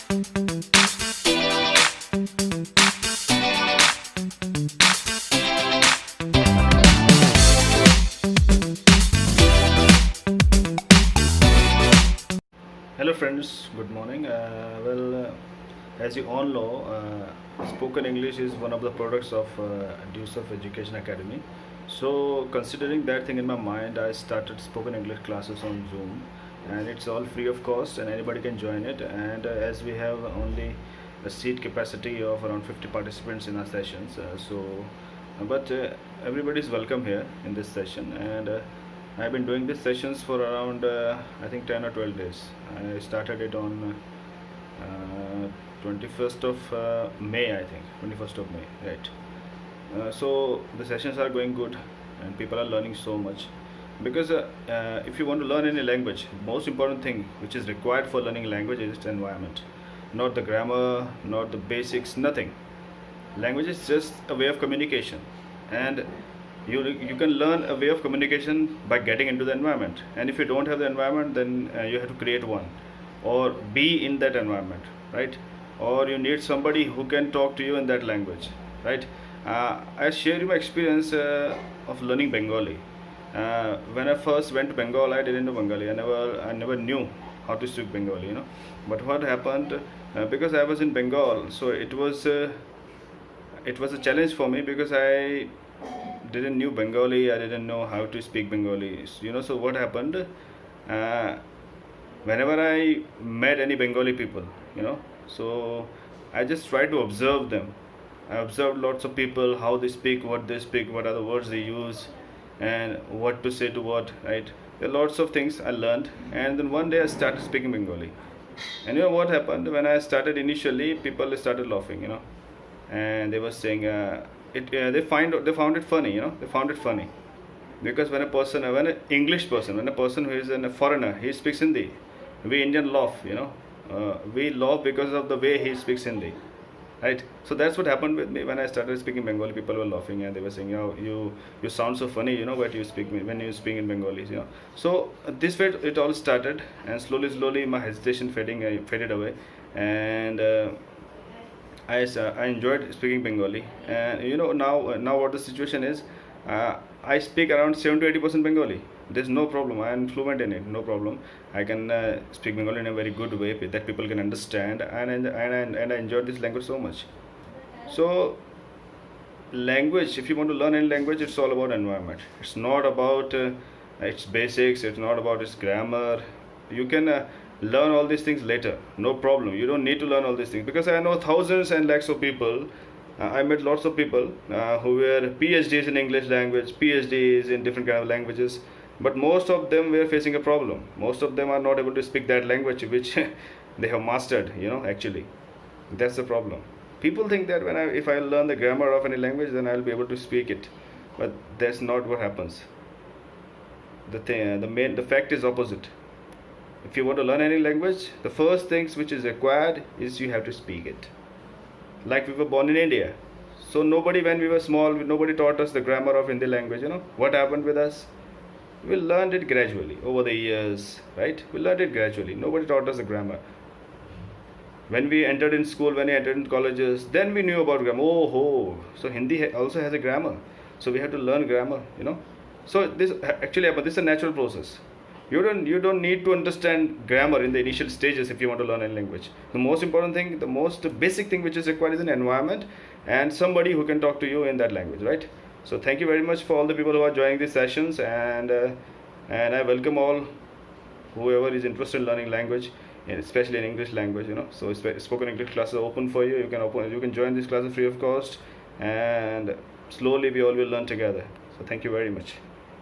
Hello friends, good morning. As you all know, spoken English is one of the products of Deuce of Education Academy. So considering that thing in my mind, I started spoken English classes on Zoom, and it's all free of cost and anybody can join it. And as we have only a seat capacity of around 50 participants in our sessions, but everybody is welcome here in this session. And I've been doing these sessions for around I think 10 or 12 days. I started it on 21st of May, I think 21st of May, right? So the sessions are going good and people are learning so much because if you want to learn any language, most important thing which is required for learning language is its environment, not the grammar, not the basics, nothing. Language is just a way of communication, and you can learn a way of communication by getting into the environment. And if you don't have the environment, then you have to create one or be in that environment, right? Or you need somebody who can talk to you in that language, right? I share you my experience of learning Bengali. When I first went to Bengal, I didn't know Bengali. I never knew how to speak Bengali, but what happened, because I was in Bengal, so it was a challenge for me because I didn't knew Bengali. I didn't know how to speak Bengali. So what happened? Whenever I met any Bengali people, so I just tried to observe them. I observed lots of people, how they speak, what are the words they use, and what to say to what, right? There are lots of things I learned, and then one day I started speaking Bengali. And what happened? When I started initially, people started laughing, and they were saying they found it funny, they found it funny because when an English person, when a person who is a foreigner, he speaks Hindi, we Indian laugh, we laugh because of the way he speaks Hindi, right? So that's what happened with me. When I started speaking Bengali, people were laughing and they were saying, you sound so funny, what you speak when you speak in Bengali, So this way it all started, and slowly my hesitation faded away, and I enjoyed speaking Bengali. And now what the situation is, I speak around 70 to 80% Bengali. There's no problem. I am fluent in it. No problem. I can speak Bengali in a very good way that people can understand, and I enjoy this language so much. So language, if you want to learn any language, it's all about environment. It's not about its basics. It's not about its grammar. You can learn all these things later, no problem. You don't need to learn all these things because I know thousands and lakhs of people. I met lots of people who were PhDs in English language, PhDs in different kind of languages, but most of them were facing a problem. Most of them are not able to speak that language which they have mastered, actually. That's the problem. People think that if I learn the grammar of any language, then I'll be able to speak it, but that's not what happens. The fact is opposite. If you want to learn any language, the first things which is required is you have to speak it. Like we were born in India, so when we were small, nobody taught us the grammar of Hindi language. What happened with us? We learned it gradually over the years, right? We learned it gradually. Nobody taught us the grammar. When we entered in school, when we entered in colleges, then we knew about grammar. So Hindi also has a grammar, so we have to learn grammar. So this actually happened. This is a natural process. You don't need to understand grammar in the initial stages if you want to learn any language. The most important thing, the most basic thing which is required is an environment and somebody who can talk to you in that language, right? So thank you very much for all the people who are joining these sessions, and I welcome all whoever is interested in learning language, and especially in English language. So spoken English classes are open for you. You can join these classes free of cost, and slowly we all will learn together. So thank you very much.